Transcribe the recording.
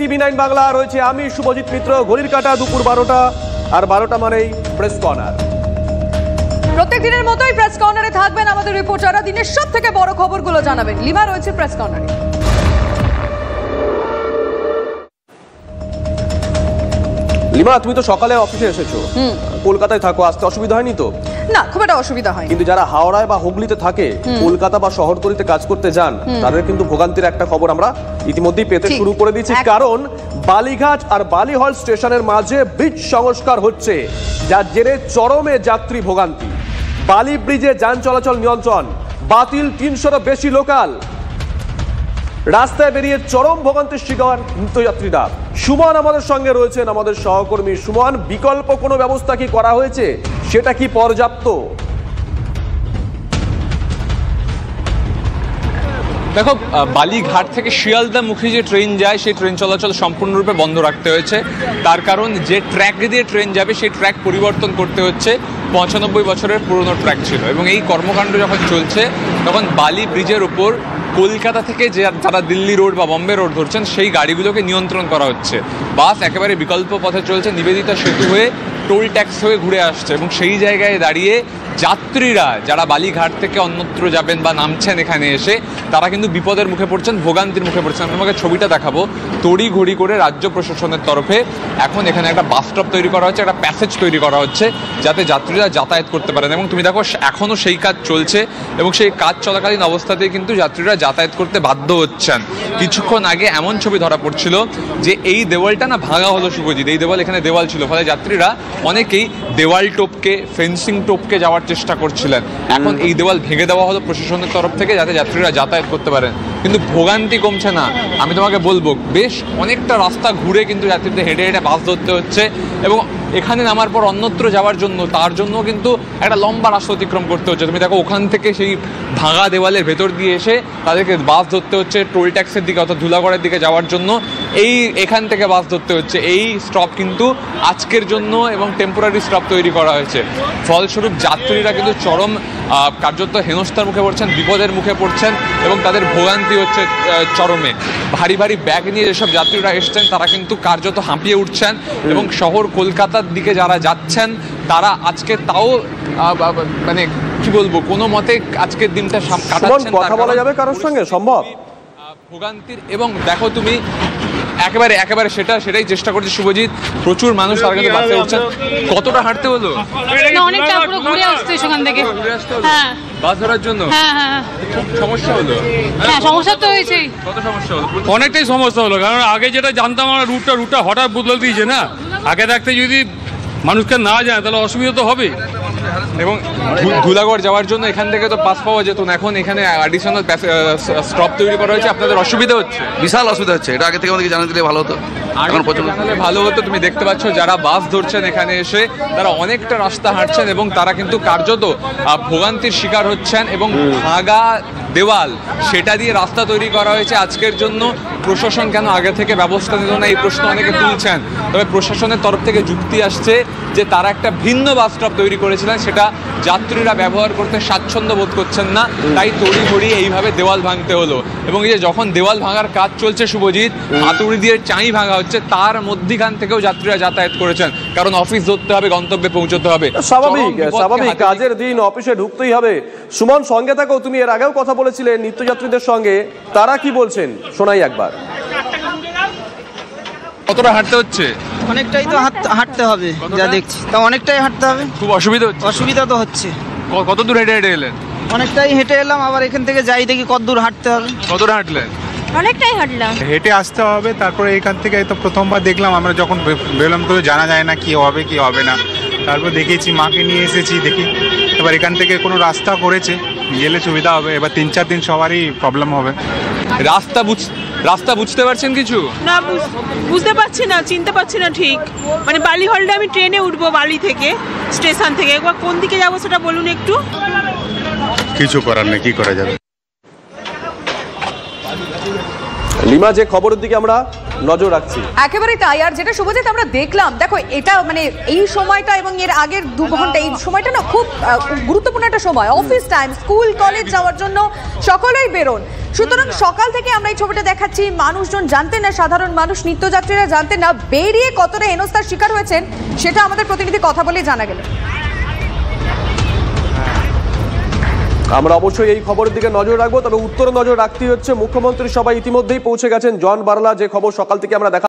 TV9 Bangla, রয়েছে আমি শুভজিৎ মিত্র। ঘড়ির কাঁটা দুপুর 12টা, আর 12টা মানেই প্রেস কর্নার। প্রত্যেক দিনের মতোই প্রেস কর্নারে থাকবেন আমাদের রিপোর্টাররা, দিনের সব থেকে বড় খবরগুলো জানাবেন। লিমা রয়েছে প্রেস কর্নারে। লিমা, তুমি তো সকালে অফিসে এসেছো, কলকাতায় থাকো, আসতে অসুবিধা হয়নি তো? না, খুব একটা অসুবিধা হয়। কিন্তু যারা হাওড়ায় বা হুগলিতে থাকে, কলকাতা বা শহরতলিতে কাজ করতে যান, তাদের কিন্তু ভোগান্তির একটা খবর আমরা ইতিমধ্যেই পেতে শুরু করে দিয়েছি। কারণ বালিঘাট আর বালিহল স্টেশনের মাঝে ব্রিজ সংস্কার হচ্ছে, যার জেরে চরমে যাত্রী ভোগান্তি। বালি ব্রিজে যান চলাচল নিয়ন্ত্রণ বাতিল, 300-রও বেশি লোকাল। রাস্তায় বেরিয়ে চরম ভোগান্তির শিকার নিত্যযাত্রীরা। সুমন আমাদের সঙ্গে রয়েছেন, আমাদের সহকর্মী। সুমন, বিকল্প কোনো ব্যবস্থা কি করা হয়েছে? সেটা কি পর্যাপ্ত? দেখো, বালিঘাট থেকে শিয়ালদামুখী যে ট্রেন যায়, সেই ট্রেন চলাচল সম্পূর্ণরূপে বন্ধ রাখতে হয়েছে। তার কারণ যে ট্র্যাক দিয়ে ট্রেন যাবে, সেই ট্র্যাক পরিবর্তন করতে হচ্ছে। 95 বছরের পুরনো ট্র্যাক ছিল, এবং এই কর্মকাণ্ড যখন চলছে, তখন বালি ব্রিজের উপর কলকাতা থেকে যারা দিল্লি রোড বা বম্বে রোড ধরছেন, সেই গাড়িগুলোকে নিয়ন্ত্রণ করা হচ্ছে। বাস একেবারে বিকল্প পথে চলছে, নিবেদিতা সেতু হয়ে টোল ট্যাক্স হয়ে ঘুরে আসছে, এবং সেই জায়গায় দাঁড়িয়ে যাত্রীরা যারা বালিঘাট থেকে অন্যত্র যাবেন বা নামছেন এখানে এসে, তারা কিন্তু বিপদের মুখে পড়ছেন, ভোগান্তির মুখে পড়ছেন। আমি তোমাকে ছবিটা দেখাবো। তড়ি ঘড়ি করে রাজ্য প্রশাসনের তরফে এখন এখানে একটা বাস স্টপ তৈরি করা হচ্ছে, একটা প্যাসেজ তৈরি করা হচ্ছে, যাতে যাত্রীরা যাতায়াত করতে পারেন। এবং তুমি দেখো, এখনও সেই কাজ চলছে, এবং সেই কাজ চলাকালীন অবস্থাতেই কিন্তু যাত্রীরা যাতায়াত করতে বাধ্য হচ্ছেন। কিছুক্ষণ আগে এমন ছবি ধরা পড়ছিল যে এই দেওয়ালটা না ভাঙা হলো, শুভজিৎ। এই দেওয়াল, এখানে দেওয়াল ছিল, ফলে যাত্রীরা অনেকেই দেওয়াল টপকে, ফেন্সিং টপকে যাওয়ার চেষ্টা করছিলেন। এখন এই দেওয়াল ভেঙে দেওয়া হলো প্রশাসনের তরফ থেকে, যাতে যাত্রীরা যাতায়াত করতে পারেন। কিন্তু ভোগান্তি কমছে না। আমি তোমাকে বলবো, বেশ অনেকটা রাস্তা ঘুরে কিন্তু যাত্রীদের হেঁটে হেঁটে বাস ধরতে হচ্ছে, এবং এখানে নামার পর অন্যত্র যাওয়ার জন্য, তার জন্য কিন্তু একটা লম্বা রাস্তা অতিক্রম করতে হচ্ছে। তুমি দেখো, ওখান থেকে সেই ভাঙা দেওয়ালের ভেতর দিয়ে এসে তাদেরকে বাস ধরতে হচ্ছে টোল ট্যাক্সের দিকে, অর্থাৎ ধুলাগড়ের দিকে যাওয়ার জন্য। এখান থেকে বাস ধরতে হচ্ছে। এই স্টপ কিন্তু আজকের জন্য এবং টেম্পোরারি স্টপ তৈরি করা হয়েছে। ফলস্বরূপ যাত্রীরা কিন্তু চরম কার্যত হেনস্থার মুখে পড়ছেন, বিপদের মুখে পড়ছেন, এবং তাদের ভোগান্তি হচ্ছে চরমে। ভারী ভারী ব্যাগ নিয়ে যেসব যাত্রীরা এসছেন, তারা কিন্তু কার্যত হাঁপিয়ে উঠছেন, এবং শহর কলকাতার দিকে যারা যাচ্ছেন, তারা আজকে তাও মানে কি বলবো, কোনো মতে আজকের দিনটা কাটাচ্ছেন। কথা বলা যাবে কারোর সঙ্গে সম্ভব ভোগান্তির। এবং দেখো তুমি, একেবারে সেটাই চেষ্টা করছি শুভজিৎ। প্রচুর মানুষ তারা কিন্তু বাসে উঠছেন। কতটা হাঁটতে হলো? অনেকটা, পুরো ঘুরে আসতে সেখান থেকে। হ্যাঁ, বাস ধরার জন্য। হ্যাঁ, সমস্যা হলো। হ্যাঁ, সমস্যা তো হয়েছে। কত সমস্যা হলো? অনেকটাই সমস্যা হলো, কারণ আগে যেটা জানতাম আমরা, রুটটা হঠাৎ বদলে দিয়েছে না। আগে থাকতে যদি মানুষকে না যায়, তাহলে অসুবিধা তো হবে। এবং ধুলাগড় যাওয়ার জন্য এখান থেকে তো পাস পাওয়া যেত না, এখন এখানে অ্যাডিশনাল স্টপ তৈরি করা হয়েছে। আপনাদের অসুবিধা হচ্ছে? বিশাল অসুবিধা হচ্ছে। এটা আগে থেকে আমাদেরকে জানিয়ে দিলে ভালো হতো। এখন জানালে ভালো হতো। তুমি দেখতে পাচ্ছ, যারা বাস ধরছেন এখানে এসে, তারা অনেকটা রাস্তা হাঁটছেন, এবং তারা কিন্তু কার্যত ভোগান্তির শিকার হচ্ছেন। এবং ভাঙা দেওয়াল, সেটা দিয়ে রাস্তা তৈরি করা হয়েছে আজকের জন্য। প্রশাসন কেন আগে থেকে ব্যবস্থা নিল না, এই প্রশ্ন অনেকে তুলছেন। তবে প্রশাসনের তরফ থেকে যুক্তি আসছে যে তারা একটা ভিন্ন বাস স্টপ তৈরি করেছিলেন, সেটা যাত্রীরা ব্যবহার করতে স্বাচ্ছন্দ্য বোধ করছেন না, তাই তড়িঘড়ি এইভাবে দেওয়াল ভাঙতে হলো। এবং এই যে যখন দেওয়াল ভাঙার কাজ চলছে শুভজিৎ, হাতুড়ি দিয়ে চাই ভাঙা হচ্ছে, তার মধ্যিখান থেকেও যাত্রীরা যাতায়াত করেছেন, কারণ অফিস ধরতে হবে, গন্তব্যে পৌঁছতে হবে। স্বাভাবিক কাজের দিন, অফিসে ঢুকতেই হবে। সুমন, সঙ্গে থাকো। তুমি এর আগেও কথা বলেছিলে নিত্যযাত্রীদের সঙ্গে, তারা কি বলছেন শোনাই একবার। কতটা হাঁটতে হচ্ছে? অনেকটাই তো হাঁটতে হবে, যা দেখছি তা অনেকটাই হাঁটতে হবে। খুব অসুবিধা হচ্ছে? অসুবিধা তো হচ্ছে। কত দূর হেঁটে এলেন? অনেকটাই হেঁটে এলাম, আবার এখান থেকে যাই দেখি কত দূর হাঁটতে হবে। কতটা হাঁটলেন? অনেকটাই হাঁটলাম। হেঁটে আসতে হবে। তারপরে এখান থেকে তো প্রথমবার দেখলাম, আমরা যখন বেরোলাম তো জানা যায় না কি হবে কি হবে না। তারপর দেখেছি, মাকে নিয়ে এসেছি, দেখি এবার এখান থেকে কোনো রাস্তা করেছে, গেলে সুবিধা হবে। এবার 3-4 দিন সবারই প্রবলেম হবে। রাস্তা বুঝতে পারছেন কিছু? না, বুঝতে পারছি না, চিনতে পারছি না ঠিক। মানে বালিহলটা আমি ট্রেনে উঠবো, বালি থেকে, স্টেশন থেকে। একবার কোন দিকে যাবো সেটা বলুন একটু। কিছু করার নেই, কি করা যাবে। লিমা, যে খবরের দিকে আমরা নজর রাখছি। একেবারেই তাই। আর যেটা শুভজিৎ আমরা দেখলাম, দেখো এটা মানে এই সময়টা এবং এর আগের 2 ঘন্টা, এই সময়টা না খুব গুরুত্বপূর্ণ একটা সময়। অফিস টাইম, স্কুল কলেজ যাওয়ার জন্য সকলেই বেরোন। সুতরাং সকাল থেকে আমরা এই ছবিটা দেখাচ্ছি, মানুষজন জানতেন না, সাধারণ মানুষ নিত্যযাত্রীরা জানতেন না বেরিয়ে কতটা হেনস্থার শিকার হয়েছেন, সেটা আমাদের প্রতিনিধি কথা বলে জানা গেল। আমরা অবশ্যই এই খবরের দিকে নজর রাখবো, তবে উত্তর নজর রাখতে হচ্ছে। মুখ্যমন্ত্রী সভায় ইতিমধ্যেই পৌঁছে গেছেন জন বার্লা, যে খবর সকাল থেকে আমরা দেখা